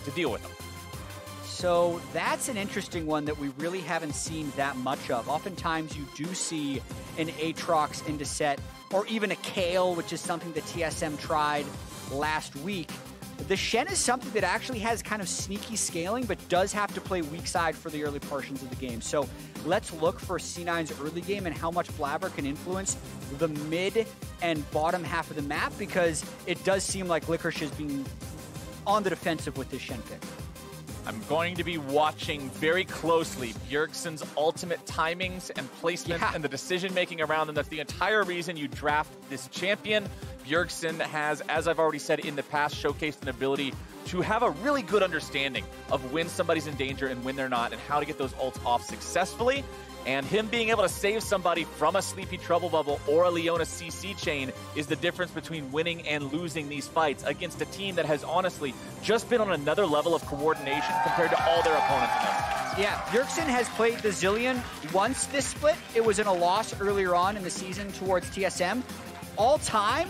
to deal with them. So that's an interesting one that we really haven't seen that much of. Oftentimes you do see an aatrox into set, or even a kale, which is something that TSM tried last week. The Shen is something that actually has kind of sneaky scaling, but does have to play weak side for the early portions of the game. So let's look for C9's early game and how much Blabber can influence the mid and bottom half of the map, because it does seem like Licorice is being on the defensive with this Shen pick. I'm going to be watching very closely Bjergsen's ultimate timings and placement and the decision-making around them. That's the entire reason you draft this champion. Bjergsen has, as I've already said in the past, showcased an ability to have a really good understanding of when somebody's in danger and when they're not, and how to get those ults off successfully. And him being able to save somebody from a Sleepy Trouble Bubble or a Leona CC chain is the difference between winning and losing these fights against a team that has honestly just been on another level of coordination compared to all their opponents in this. Yeah, Bjergsen has played the Zilean once this split. It was in a loss earlier on in the season towards TSM. All time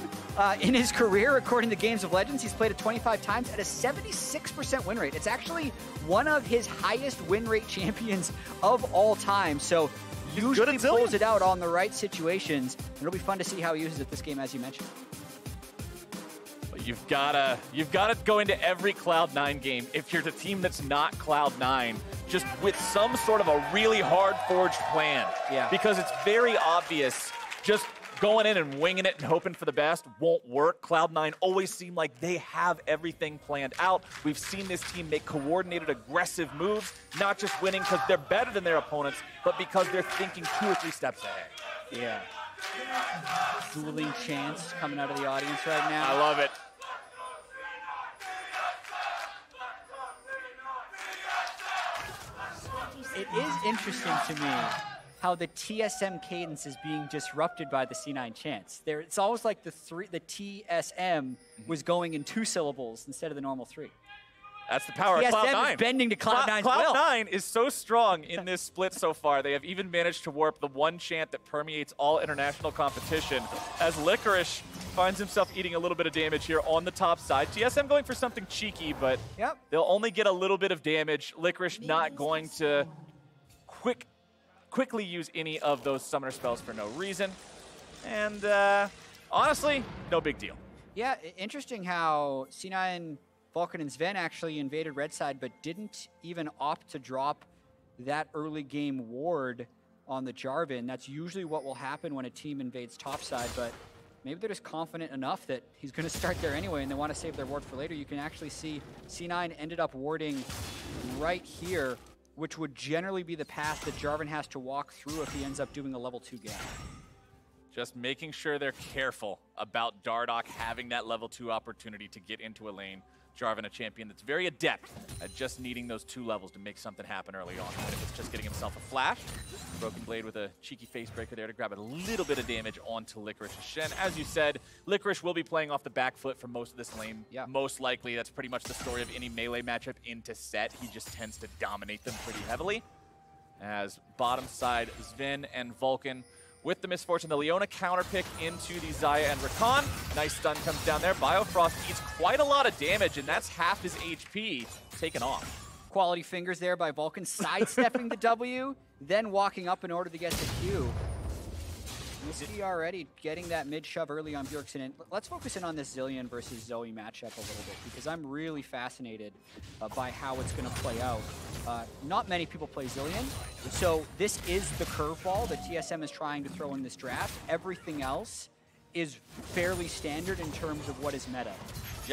in his career, according to Games of Legends, he's played it 25 times at a 76% win rate. It's actually one of his highest win rate champions of all time. So usually pulls it out on the right situations. It'll be fun to see how he uses it this game, as you mentioned. But you've gotta go into every Cloud9 game if you're the team that's not Cloud9, just with some sort of a really hard forged plan. Yeah. Because it's very obvious, just going in and winging it and hoping for the best won't work. Cloud9 always seem like they have everything planned out. We've seen this team make coordinated, aggressive moves, not just winning because they're better than their opponents, but because they're thinking 2 or 3 steps ahead. Yeah. Dueling chants coming out of the audience right now. I love it. It is interesting to me how the TSM cadence is being disrupted by the C9 chants. It's almost like the TSM was going in 2 syllables instead of the normal 3. That's the power of Cloud9. TSM is bending to Cloud9's will. Cloud9 is so strong in this split so far. They have even managed to warp the one chant that permeates all international competition, as Licorice finds himself eating a little bit of damage here on the top side. TSM going for something cheeky, but they'll only get a little bit of damage. Licorice not going to quickly use any of those summoner spells for no reason. And honestly, no big deal. Yeah, interesting how C9, Vulcan, and Sven actually invaded red side, but didn't even opt to drop that early game ward on the Jarvan. That's usually what will happen when a team invades top side, but maybe they're just confident enough that he's going to start there anyway and they want to save their ward for later. You can actually see C9 ended up warding right here, which would generally be the path that Jarvan has to walk through if he ends up doing a level 2 gap. Just making sure they're careful about Dardoch having that level 2 opportunity to get into a lane. Jarvan, a champion that's very adept at just needing those 2 levels to make something happen early on. But if it's just getting himself a flash, Broken Blade with a cheeky face breaker there to grab a little bit of damage onto Licorice's Shen. As you said, Licorice will be playing off the back foot for most of this lane. Yeah. Most likely, that's pretty much the story of any melee matchup into set. He just tends to dominate them pretty heavily. As bottom side, Sven and Vulcan with the misfortune, the Leona counter pick into the Xayah and Rakan. Nice stun comes down there. Biofrost eats quite a lot of damage, and that's half his HP taken off. Quality fingers there by Vulcan, sidestepping the W, then walking up in order to get the Q. Nisqy already getting that mid shove early on Bjergsen. And let's focus in on this Zilean versus Zoe matchup a little bit, because I'm really fascinated by how it's going to play out. Not many people play Zilean, so this is the curveball that TSM is trying to throw in this draft. Everything else is fairly standard in terms of what is meta.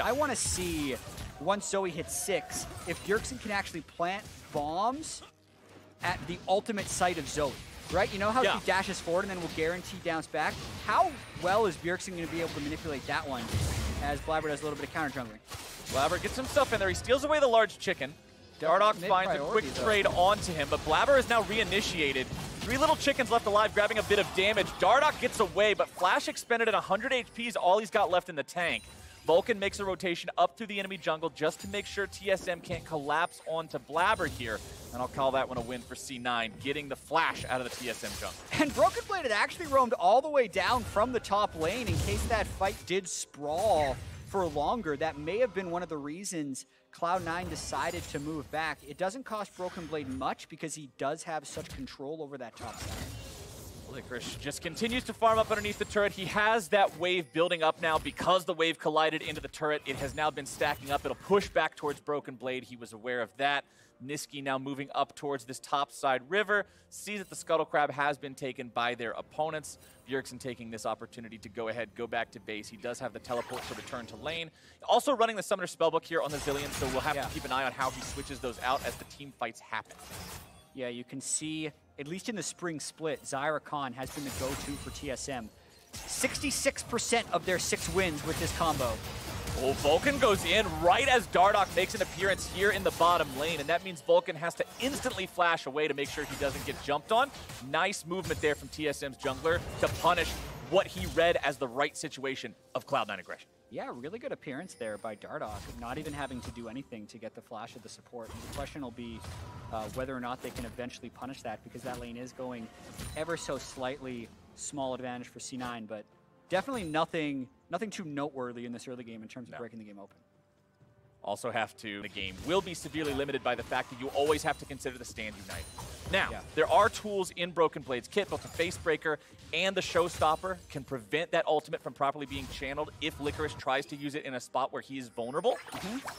I want to see, once Zoe hits 6, if Bjergsen can actually plant bombs at the ultimate site of Zoe. Right? You know how he dashes forward and then will guarantee bounce back? How well is Bjergsen going to be able to manipulate that one as Blabber does a little bit of counter jungling? Blabber gets himself in there. He steals away the large chicken. Dardoch finds a quick trade onto him, but Blabber is now reinitiated. 3 little chickens left alive, grabbing a bit of damage. Dardoch gets away, but Flash expended at 100 HP is all he's got left in the tank. Vulcan makes a rotation up through the enemy jungle just to make sure TSM can't collapse onto Blabber here. And I'll call that one a win for C9, getting the flash out of the TSM jungle. And Broken Blade had actually roamed all the way down from the top lane in case that fight did sprawl for longer, that may have been one of the reasons Cloud9 decided to move back. It doesn't cost Broken Blade much because he does have such control over that top side. Licorice just continues to farm up underneath the turret. He has that wave building up now because the wave collided into the turret. It has now been stacking up. It'll push back towards Broken Blade. He was aware of that. Nisqy now moving up towards this topside river. Sees that the Scuttle Crab has been taken by their opponents. Bjergsen taking this opportunity to go ahead, go back to base. He does have the teleport to return to lane. Also running the Summoner Spellbook here on the Zilean, so we'll have to keep an eye on how he switches those out as the team fights happen. Yeah, you can see, at least in the spring split, Zyra Khan has been the go-to for TSM. 66% of their 6 wins with this combo. Oh, Vulcan goes in right as Dardoch makes an appearance here in the bottom lane, and that means Vulcan has to instantly flash away to make sure he doesn't get jumped on. Nice movement there from TSM's jungler to punish what he read as the right situation of Cloud9 aggression. Yeah, really good appearance there by Dardoch, not even having to do anything to get the flash of the support. The question will be whether or not they can eventually punish that, because that lane is going ever so slightly small advantage for C9, but definitely nothing too noteworthy in this early game in terms of breaking the game open. Also have to, the game will be severely limited by the fact that you always have to consider the stand unite. Now, there are tools in Broken Blade's kit, both the Face Breaker and the Showstopper can prevent that ultimate from properly being channeled if Licorice tries to use it in a spot where he is vulnerable.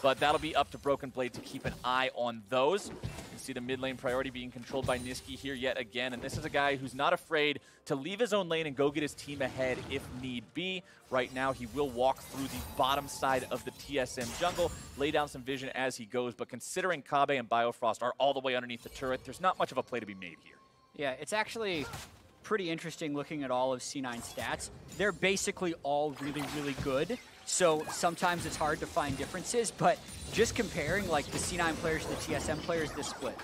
But that'll be up to Broken Blade to keep an eye on those. You can see the mid lane priority being controlled by Nisqy here yet again, and this is a guy who's not afraid to leave his own lane and go get his team ahead if need be. Right now, he will walk through the bottom side of the TSM jungle, lay down some vision as he goes, but considering Kabe and Biofrost are all the way underneath the turret, there's not much of a play to be made here. Yeah, it's actually pretty interesting looking at all of C9's stats. They're basically all really, really good, so sometimes it's hard to find differences, but just comparing like the C9 players to the TSM players this split,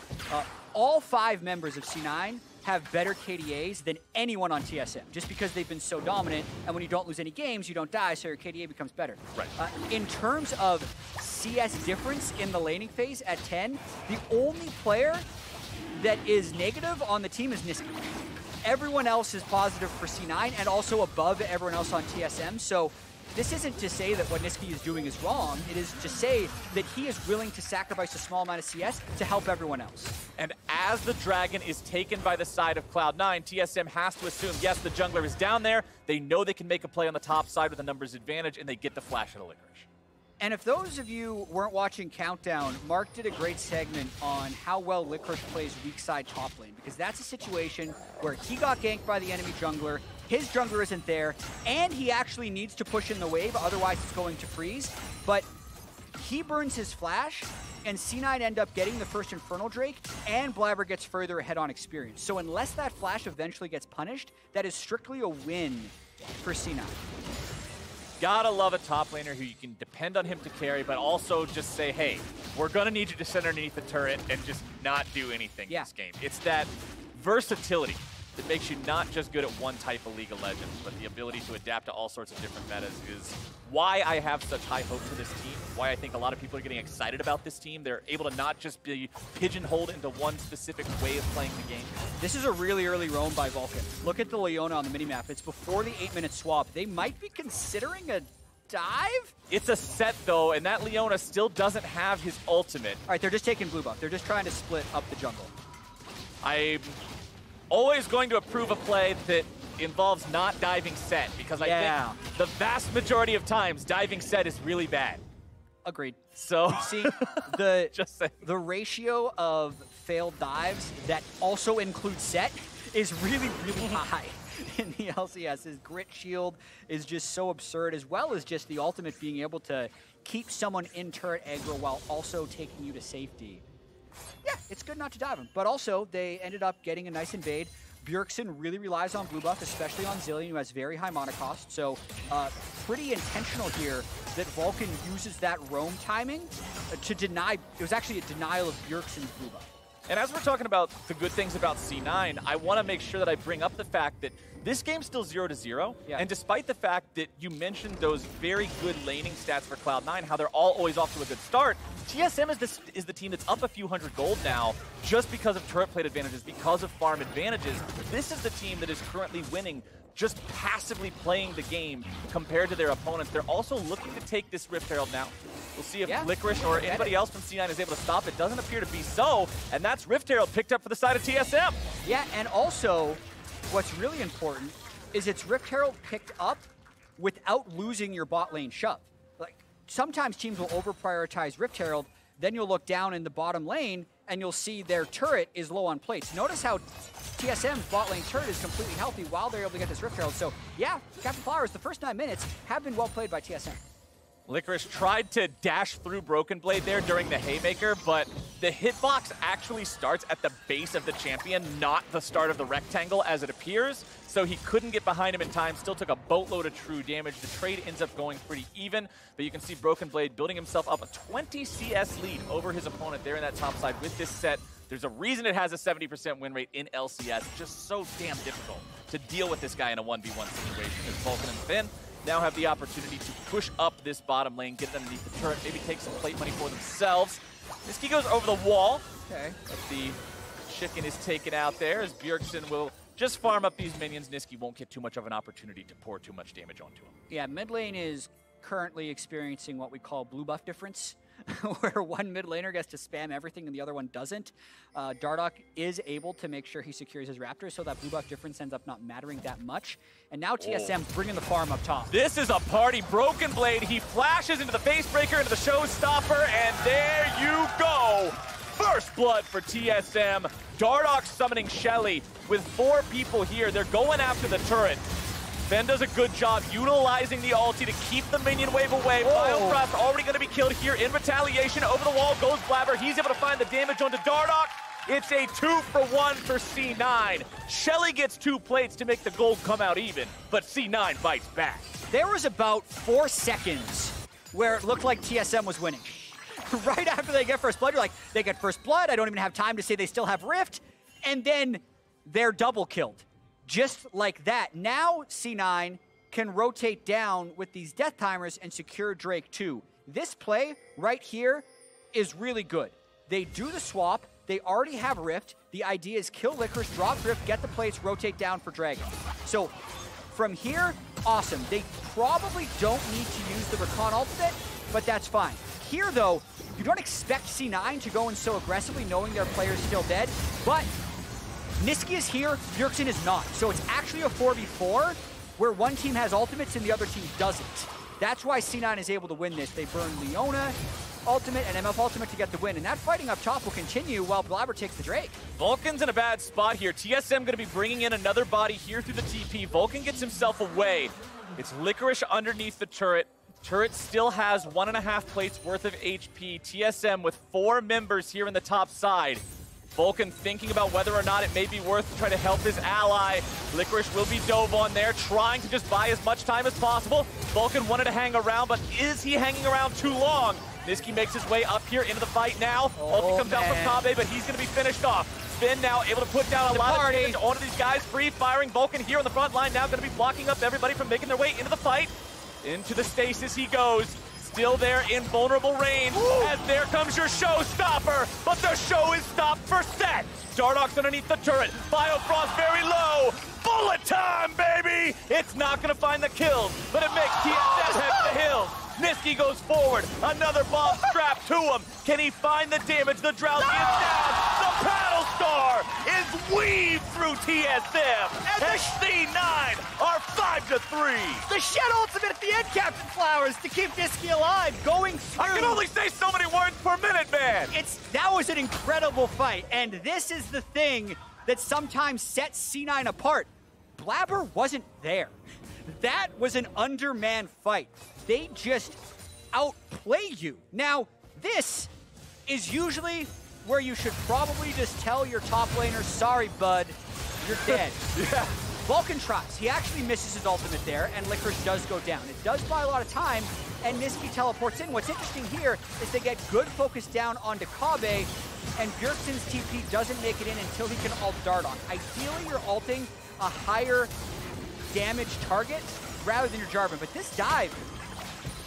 all 5 members of C9 have better KDAs than anyone on TSM, just because they've been so dominant, and when you don't lose any games, you don't die, so your KDA becomes better. Right. In terms of CS difference in the laning phase at 10, the only player that is negative on the team is Nisqy. Everyone else is positive for C9 and also above everyone else on TSM, so this isn't to say that what Nisqy is doing is wrong. It is to say that he is willing to sacrifice a small amount of CS to help everyone else. And as the dragon is taken by the side of Cloud9, TSM has to assume, yes, the jungler is down there. They know they can make a play on the top side with a numbers advantage, and they get the flash of the Licorice. And if those of you weren't watching Countdown, Mark did a great segment on how well Licorice plays weak side top lane, because that's a situation where he got ganked by the enemy jungler, his jungler isn't there, and he actually needs to push in the wave, otherwise it's going to freeze. But he burns his flash, and C9 end up getting the first Infernal Drake, and Blabber gets further ahead on experience. So unless that flash eventually gets punished, that is strictly a win for C9. Gotta love a top laner who you can depend on him to carry, but also just say, hey, we're gonna need you to sit underneath the turret and just not do anything in this game. It's that versatility that makes you not just good at one type of League of Legends, but the ability to adapt to all sorts of different metas is why I have such high hope for this team, why I think a lot of people are getting excited about this team. They're able to not just be pigeonholed into one specific way of playing the game. This is a really early roam by Vulcan. Look at the Leona on the minimap. It's before the 8-minute swap. They might be considering a dive? It's a set, though, and that Leona still doesn't have his ultimate. All right, they're just taking blue buff. They're just trying to split up the jungle. I'm always going to approve a play that involves not diving set, because I think the vast majority of times diving set is really bad. Agreed. So see, the ratio of failed dives that also include set is really, really high in the LCS. His grit shield is just so absurd, as well as just the ultimate being able to keep someone in turret aggro while also taking you to safety. Yeah, it's good not to dive him. But also, they ended up getting a nice invade. Bjergsen really relies on blue buff, especially on Zilean, who has very high mana cost. So pretty intentional here that Vulcan uses that roam timing to deny. It was actually a denial of Bjergsen's blue buff. And as we're talking about the good things about C9, I want to make sure that I bring up the fact that this game's still 0-0, and despite the fact that you mentioned those very good laning stats for Cloud9, how they're all always off to a good start, TSM is the team that's up a few hundred gold now just because of turret plate advantages, because of farm advantages. This is the team that is currently winning just passively playing the game compared to their opponents. They're also looking to take this Rift Herald now. We'll see if Licorice or anybody else from C9 is able to stop it. Doesn't appear to be so, and that's Rift Herald picked up for the side of TSM. Yeah, and also, what's really important is it's Rift Herald picked up without losing your bot lane shove. Like, sometimes teams will over-prioritize Rift Herald, then you'll look down in the bottom lane, and you'll see their turret is low on plates. Notice how TSM's bot lane turret is completely healthy while they're able to get this Rift Herald. So, yeah, Captain Flowers, the first 9 minutes have been well played by TSM. Licorice tried to dash through Broken Blade there during the Haymaker, but the hitbox actually starts at the base of the champion, not the start of the rectangle as it appears, so he couldn't get behind him in time, still took a boatload of true damage. The trade ends up going pretty even, but you can see Broken Blade building himself up a 20 CS lead over his opponent there in that top side with this set. There's a reason it has a 70% win rate in LCS. It's just so damn difficult to deal with this guy in a 1v1 situation as Vulcan and Finn now have the opportunity to push up this bottom lane, get it underneath the turret, maybe take some plate money for themselves. Nisqy goes over the wall. Okay. But the chicken is taken out there as Bjergsen will just farm up these minions. Nisqy won't get too much of an opportunity to pour too much damage onto him. Yeah, mid lane is currently experiencing what we call blue buff difference, where one mid laner gets to spam everything and the other one doesn't. Dardoch is able to make sure he secures his Raptors, so that blue buff difference ends up not mattering that much. And now TSM bringing the farm up top. This is a party. Broken Blade, he flashes into the face breaker, into the showstopper, and there you go. First blood for TSM. Dardoch summoning Shelly with 4 people here. They're going after the turret. Ben does a good job utilizing the ulti to keep the minion wave away. Biofrost already going to be killed here in retaliation. Over the wall goes Blabber. He's able to find the damage onto Dardoch. It's a 2-for-1 for C9. Shelly gets 2 plates to make the gold come out even, but C9 bites back. There was about 4 seconds where it looked like TSM was winning. Right after they get first blood, you're like, they get first blood. I don't even have time to say they still have Rift. And then they're double killed. Just like that. Now C9 can rotate down with these death timers and secure Drake too. This play right here is really good. They do the swap. They already have Rift. The idea is kill Licorice, drop Rift, get the plates, rotate down for Dragon. So from here, awesome. They probably don't need to use the Recon ultimate, but that's fine. Here though, you don't expect C9 to go in so aggressively knowing their player's still dead, but Nisqy is here, Bjergsen is not. So it's actually a 4v4 where one team has ultimates and the other team doesn't. That's why C9 is able to win this. They burn Leona ultimate and MF ultimate to get the win. And that fighting up top will continue while Blabber takes the Drake. Vulcan's in a bad spot here. TSM going to be bringing in another body here through the TP. Vulcan gets himself away. It's Licorice underneath the turret. Turret still has 1.5 plates worth of HP. TSM with 4 members here in the top side. Vulcan thinking about whether or not it may be worth to try to help his ally. Licorice will be dove on there, trying to just buy as much time as possible. Vulcan wanted to hang around, but is he hanging around too long? Nisqy makes his way up here into the fight now. Ulti comes out from Kabe, but he's going to be finished off. Finn now able to put down a lot of damage onto these guys. Free firing Vulcan here on the front line, now going to be blocking up everybody from making their way into the fight. Into the stasis he goes. Still there in vulnerable range, as there comes your showstopper, but the show is stopped for set. Dardoch's underneath the turret, Biofrost very low, bullet time, baby! It's not gonna find the kills, but it makes TSM head to the hills. Nisqy goes forward, another bomb strapped to him. Can he find the damage? The Drowsy is down. The Battle Star is weaved through TSM. And the C9 are 5-3. The Shed ultimate at the end, Captain Flowers, to keep Nisqy alive, going through. I can only say so many words per minute, man. That was an incredible fight, and this is the thing that sometimes sets C9 apart. Blabber wasn't there. That was an undermanned fight. They just outplay you. Now, this is usually where you should probably just tell your top laner, sorry, bud, you're dead. Yeah. Vulcan tries. He actually misses his ultimate there, and Licorice does go down. It does buy a lot of time, and Nisqy teleports in. What's interesting here is they get good focus down onto Kabe, and Bjergsen's TP doesn't make it in until he can ult Dardoch. Ideally, you're ulting a higher damage target rather than your Jarvan, but this dive,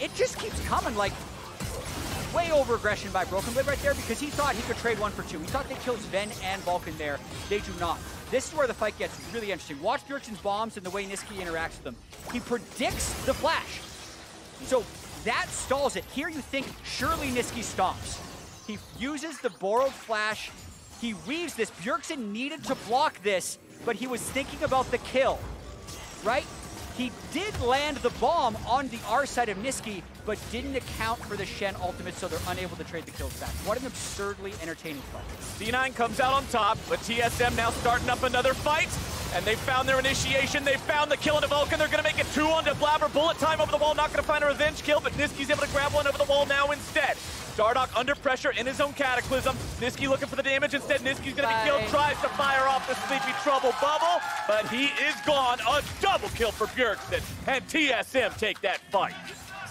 it just keeps coming. Like, way over aggression by Broken Blade right there, because he thought he could trade 1 for 2. He thought they killed Sven and Vulcan there. They do not. This is where the fight gets really interesting. Watch Bjergsen's bombs and the way Nisqy interacts with them. He predicts the flash. So that stalls it. Here you think surely Nisqy stomps. He uses the borrowed flash. He weaves this. Bjergsen needed to block this, but he was thinking about the kill, right? He did land the bomb on the R side of Nisqy, but didn't account for the Shen ultimate, so they're unable to trade the kills back. What an absurdly entertaining fight. C9 comes out on top, but TSM now starting up another fight, and they found their initiation. They found the kill into Vulcan. They're going to make it 2 onto Blabber. Bullet time over the wall, not going to find a revenge kill, but Nisqy's able to grab one over the wall now instead. Dardoch under pressure in his own Cataclysm. Nisqy looking for the damage. Instead, Nisqy's going to be killed. Tries to fire off the Sleepy Trouble bubble, but he is gone. A double kill for Bjergsen, and TSM take that fight.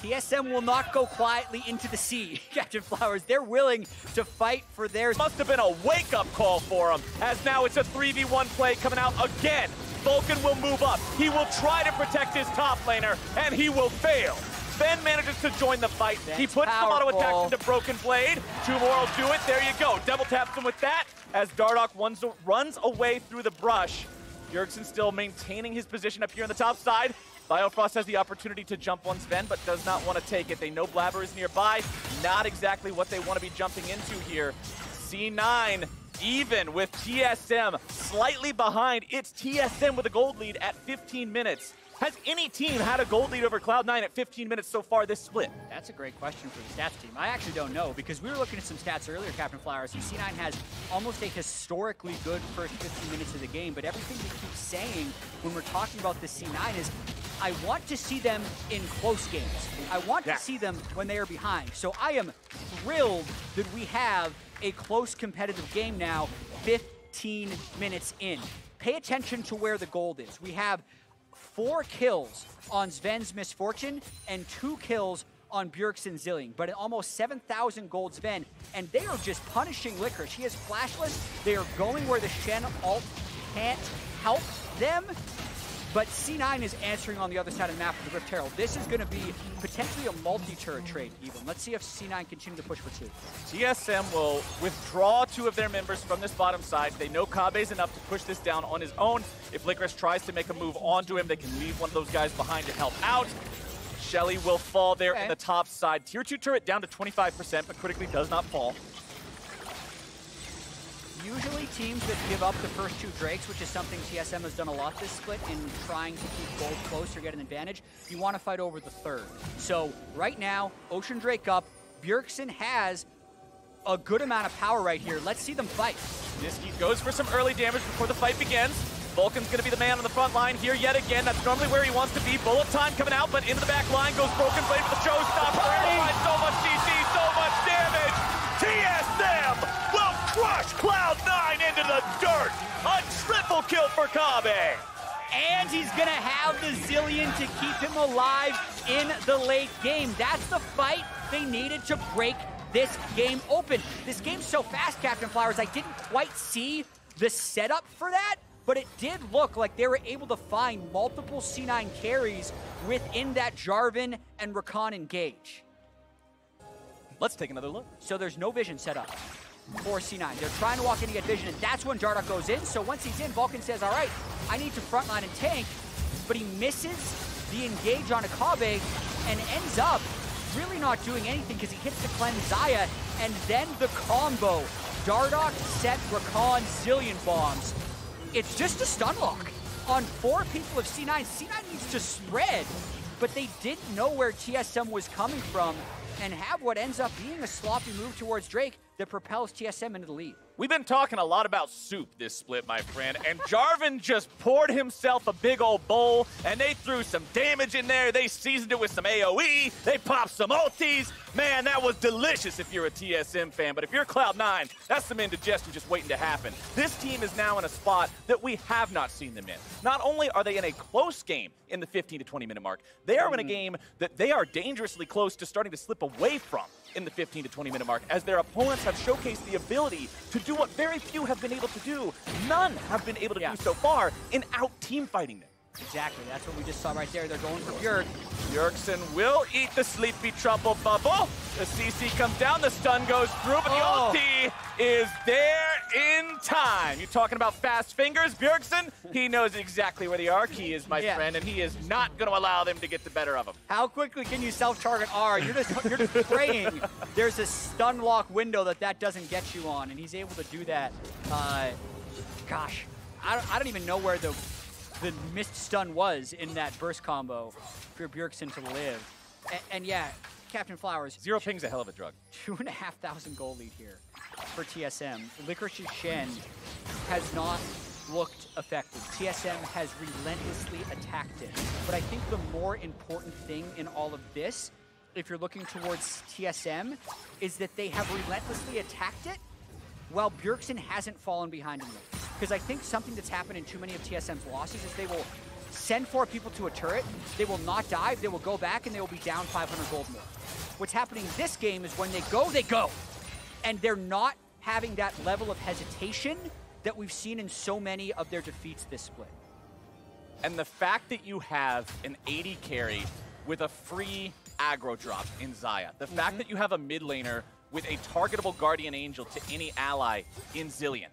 TSM will not go quietly into the sea, Captain Flowers. They're willing to fight for theirs. Must have been a wake-up call for him, as now it's a 3v1 play coming out again. Vulcan will move up. He will try to protect his top laner, and he will fail. Sven manages to join the fight. That's he puts some auto attacks into Broken Blade. 2 more will do it. There you go. Double taps him with that as Dardoch runs away through the brush. Bjergsen still maintaining his position up here on the top side. Biofrost has the opportunity to jump on Sven, but does not want to take it. They know Blabber is nearby. Not exactly what they want to be jumping into here. C9 even with TSM slightly behind. It's TSM with a gold lead at 15 minutes. Has any team had a gold lead over Cloud9 at 15 minutes so far this split? That's a great question for the stats team. I actually don't know, because we were looking at some stats earlier, Captain Flowers. C9 has almost a historically good first 15 minutes of the game, but everything we keep saying when we're talking about this C9 is, I want to see them in close games. I want to see them when they are behind. So I am thrilled that we have a close competitive game now, 15 minutes in. Pay attention to where the gold is. We have 4 kills on Sven's Misfortune and 2 kills on Bjergsen's Zillion, but almost 7,000 gold Sven, and they are just punishing Licorice. He is flashless. They are going where the Shen ult can't help them, but C9 is answering on the other side of the map with the Rift Herald. This is going to be potentially a multi-turret trade even. Let's see if C9 continue to push for 2. TSM will withdraw 2 of their members from this bottom side. They know Kabe's enough to push this down on his own. If Licorice tries to make a move onto him, they can leave one of those guys behind to help out. Shelly will fall there in the top side. Tier 2 turret down to 25%, but critically does not fall. Usually teams that give up the first 2 Drakes, which is something TSM has done a lot this split in trying to keep gold close or get an advantage, you want to fight over the 3rd. So right now, Ocean Drake up. Bjergsen has a good amount of power right here. Let's see them fight. Nisqy goes for some early damage before the fight begins. Vulcan's going to be the man on the front line here yet again. That's normally where he wants to be. Bullet time coming out, but into the back line goes Broken Blade for the showstopper. So much CC, so much damage. TSM will crush Cloud9 into the dirt. A triple kill for Kabe. And he's going to have the Zillion to keep him alive in the late game. That's the fight they needed to break this game open. This game's so fast, Captain Flowers, I didn't quite see the setup for that, but it did look like they were able to find multiple C9 carries within that Jarvan and Rakan engage. Let's take another look. So there's no vision set up for C9. They're trying to walk in to get vision, and that's when Dardoch goes in. So once he's in, Vulcan says, all right, I need to frontline and tank, but he misses the engage on Akabe and ends up really not doing anything because he hits the cleanse Zaya, and then the combo. Dardoch set Rakan Zillion bombs. It's just a stun lock on 4 people of C9. C9 needs to spread, but they didn't know where TSM was coming from and have what ends up being a sloppy move towards Drake. that propels TSM into the lead. We've been talking a lot about soup this split, my friend, and Jarvan just poured himself a big old bowl, and they threw some damage in there. They seasoned it with some AoE. They popped some ultis. Man, that was delicious if you're a TSM fan, but if you're Cloud9, that's some indigestion just waiting to happen. This team is now in a spot that we have not seen them in. Not only are they in a close game in the 15 to 20 minute mark, they are in a game that they are dangerously close to starting to slip away from in the 15 to 20 minute mark, as their opponents have showcased the ability to do what very few have been able to do. None have been able to do so far in out-team fighting them. Exactly, that's what we just saw right there. They're going for Bjerg. Bjergsen will eat the Sleepy Trouble bubble. The CC comes down, the stun goes through, but the ulti is there in time. You're talking about fast fingers, Bjergsen? He knows exactly where the R key is, my friend, and he is not going to allow them to get the better of him. How quickly can you self-target R? You're just praying there's a stun lock window that doesn't get you on, and he's able to do that. Gosh, I don't even know where the missed stun was in that burst combo for Bjergsen to live. And yeah, Captain Flowers. 0 ping's a hell of a drug. 2,500 goal lead here for TSM. Licorice's Shen has not looked effective. TSM has relentlessly attacked it. But I think the more important thing in all of this, if you're looking towards TSM, is that they have relentlessly attacked it while Bjergsen hasn't fallen behind in them. Because I think something that's happened in too many of TSM's losses is they will send 4 people to a turret, they will not dive, they will go back, and they will be down 500 gold more. What's happening this game is when they go. And they're not having that level of hesitation that we've seen in so many of their defeats this split. And the fact that you have an 80 carry with a free aggro drop in Xayah, the fact that you have a mid laner with a targetable Guardian Angel to any ally in Zilean,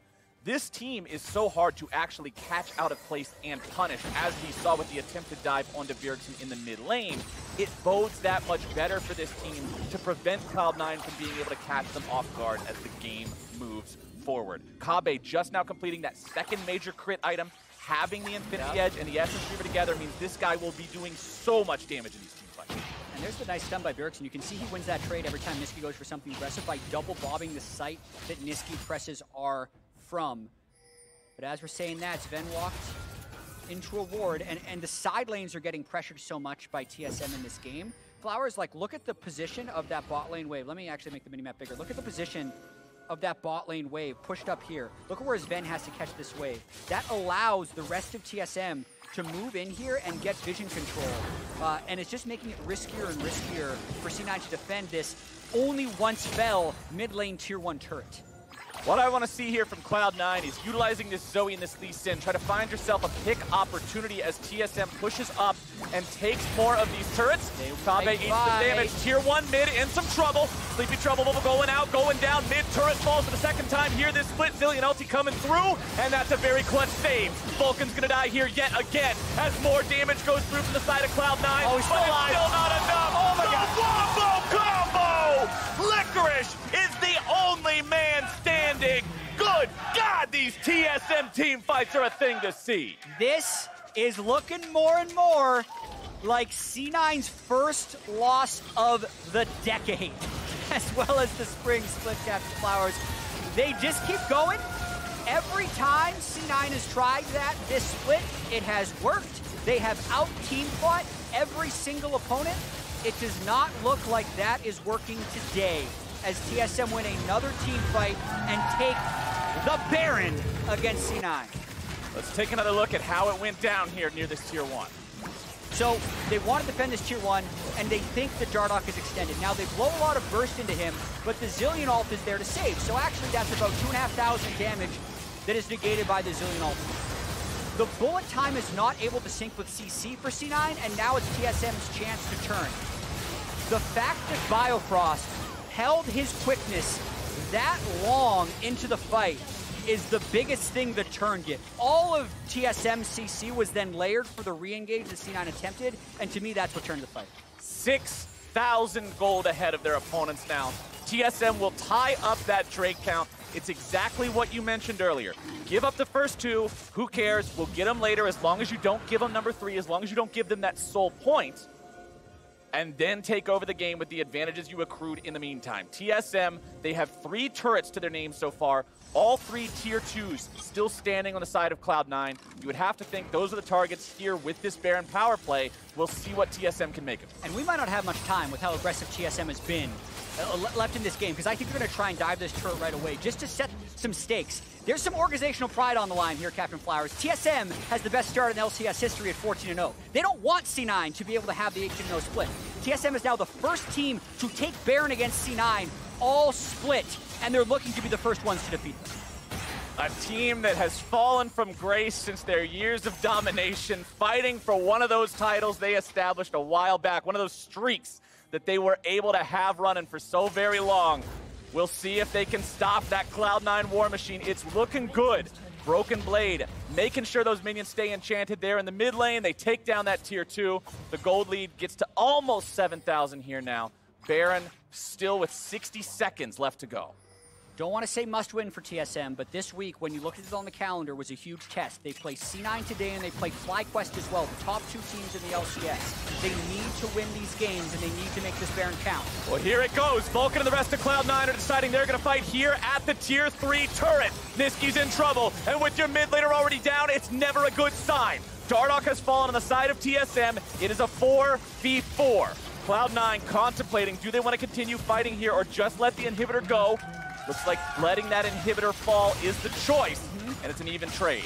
this team is so hard to actually catch out of place and punish, as we saw with the attempted dive onto Bjergsen in the mid lane. It bodes that much better for this team to prevent Cloud9 from being able to catch them off guard as the game moves forward. Kabe just now completing that second major crit item, having the Infinity Edge and the Essence Reaver together means this guy will be doing so much damage in these team fights. And there's the nice stun by Bjergsen. You can see he wins that trade every time Nisqy goes for something aggressive by double bobbing the site that Nisqy presses R from. But as we're saying that, Sven walked into a ward, and the side lanes are getting pressured so much by TSM in this game. Flowers, like, look at the position of that bot lane wave. Let me actually make the minimap bigger. Look at the position of that bot lane wave pushed up here. Look at where Sven has to catch this wave. That allows the rest of TSM to move in here and get vision control. And it's just making it riskier and riskier for C9 to defend this only once fell mid lane tier 1 turret. What I want to see here from Cloud9 is utilizing this Zoe and this Lee Sin. Try to find yourself a pick opportunity as TSM pushes up and takes more of these turrets. Kabe eats the damage. Tier 1 mid in some trouble. Sleepy Trouble bubble going out, going down. Mid turret falls for the second time here. This split Zilean ulti coming through, and that's a very clutch save. Vulcan's going to die here yet again as more damage goes through from the side of Cloud9. Oh, he's still alive. Still not enough. Oh my God. Wombo combo! Licorice is the only man standing. Good God, these TSM team fights are a thing to see. This is looking more and more like C9's first loss of the decade, as well as the spring split, Captain Flowers. They just keep going. Every time C9 has tried that this split, it has worked. They have out-team fought every single opponent. It does not look like that is working today, as TSM win another team fight and take the Baron against C9. Let's take another look at how it went down here near this tier 1. So they want to defend this tier 1, and they think the Dardoch is extended. Now they blow a lot of burst into him, but the Zilean ult is there to save. So actually that's about 2,500 damage that is negated by the Zilean ult. The bullet time is not able to sync with CC for C9, and now it's TSM's chance to turn. The fact that Biofrost held his quickness that long into the fight is the biggest thing the turn did. All of TSM's CC was then layered for the re-engage that C9 attempted, and to me, that's what turned the fight. 6,000 gold ahead of their opponents now. TSM will tie up that Drake count. It's exactly what you mentioned earlier. Give up the first 2, who cares? We'll get them later as long as you don't give them number 3, as long as you don't give them that soul point. and then take over the game with the advantages you accrued in the meantime. TSM, they have 3 turrets to their name so far, all 3 tier 2s still standing on the side of Cloud9. You would have to think those are the targets here with this Baron power play. We'll see what TSM can make of it. And we might not have much time with how aggressive TSM has been left in this game, because I think they're going to try and dive this turret right away just to set some stakes. There's some organizational pride on the line here, Captain Flowers. TSM has the best start in LCS history at 14-0. They don't want C9 to be able to have the 18-0 split. TSM is now the first team to take Baron against C9 all split, and they're looking to be the first ones to defeat them. A team that has fallen from grace since their years of domination, fighting for one of those titles they established a while back, one of those streaks that they were able to have running for so very long. We'll see if they can stop that Cloud9 war machine. It's looking good. Broken Blade, making sure those minions stay enchanted there in the mid lane. They take down that tier 2. The gold lead gets to almost 7,000 here now. Baron still with 60 seconds left to go. Don't want to say must win for TSM, but this week, when you look at it on the calendar, was a huge test. They play C9 today, and they play FlyQuest as well, the top 2 teams in the LCS. They need to win these games, and they need to make this Baron count. Well, here it goes. Vulcan and the rest of Cloud9 are deciding they're going to fight here at the tier 3 turret. Nisqy's in trouble, and with your mid laner already down, it's never a good sign. dardoch has fallen on the side of TSM. It is a 4v4. Cloud9 contemplating, do they want to continue fighting here or just let the inhibitor go? Looks like letting that inhibitor fall is the choice, and it's an even trade.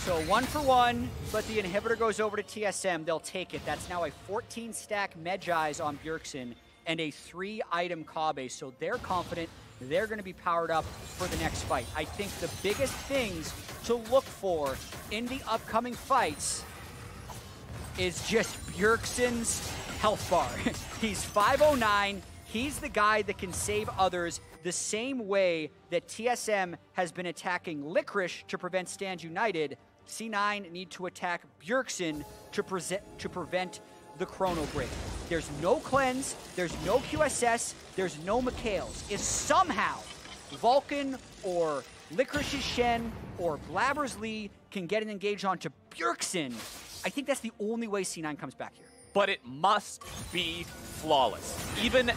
So 1 for 1, but the inhibitor goes over to TSM. They'll take it. That's now a 14-stack Medjai's on Bjergsen and a 3-item Kabe. So they're confident they're going to be powered up for the next fight. I think the biggest things to look for in the upcoming fights is just Bjergsen's health bar. He's 509. He's the guy that can save others the same way that TSM has been attacking Licorice to prevent Stand United. C9 need to attack Bjergsen to prevent the Chrono Break. There's no cleanse, there's no QSS, there's no Mikhails. If somehow Vulcan or Licorice's Shen or Blabber's Lee can get an engage onto Bjergsen, I think that's the only way C9 comes back here. But it must be flawless. Even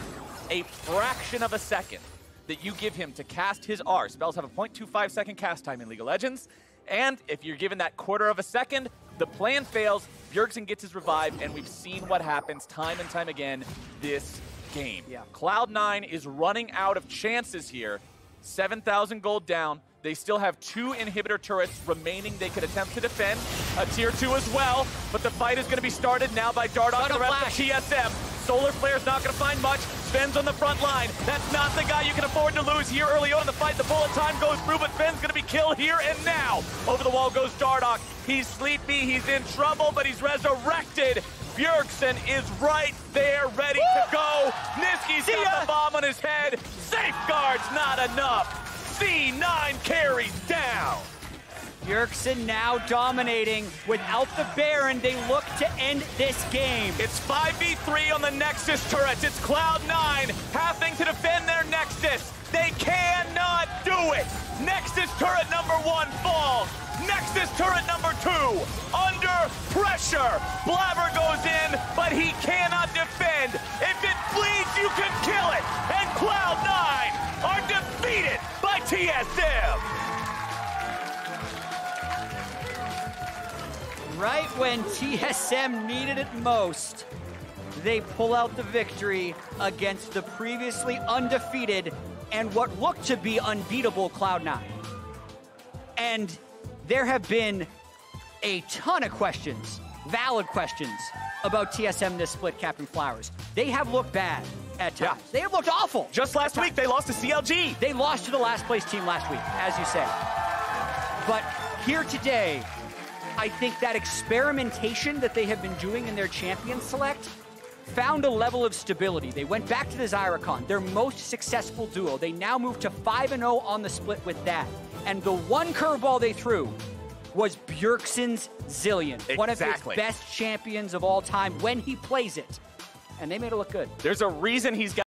a fraction of a second that you give him to cast his R. Spells have a 0.25 second cast time in League of Legends. And if you're given that quarter of a second, the plan fails, Bjergsen gets his revive, and we've seen what happens time and time again this game. Yeah. Cloud9 is running out of chances here. 7,000 gold down. They still have 2 inhibitor turrets remaining they could attempt to defend. A tier 2 as well, but the fight is going to be started now by dardoch and the rest of TSM. Solar Flare's not going to find much. Sven's on the front line. That's not the guy you can afford to lose here early on in the fight. The bullet time goes through, but Sven's going to be killed here and now. Over the wall goes dardoch. He's sleepy, he's in trouble, but he's resurrected. Bjergsen is right there, ready to go. Nisqy's got the bomb on his head. Safeguard's not enough. C9 carries down. Bjergsen now dominating. Without the Baron, they look to end this game. It's 5v3 on the Nexus turrets. It's Cloud9 having to defend their Nexus. They cannot do it. Nexus turret number 1 falls. Nexus turret number 2 under pressure. Blabber goes in, but he cannot defend. If it bleeds, you can kill it. And Cloud9 are defeated by TSM. Right when TSM needed it most, they pull out the victory against the previously undefeated and what looked to be unbeatable Cloud9. And there have been a ton of questions, valid questions, about TSM this split, Captain Flowers. They have looked bad at times. Yeah. They have looked awful. Just last week, they lost to CLG. They lost to the last place team last week, as you said. But here today, I think that experimentation that they have been doing in their champion select found a level of stability. They went back to the Zyricon, their most successful duo. They now move to 5-0 on the split with that. And the one curveball they threw was Bjergsen's Zillion, exactly. One of his best champions of all time when he plays it. And they made it look good. There's a reason he's got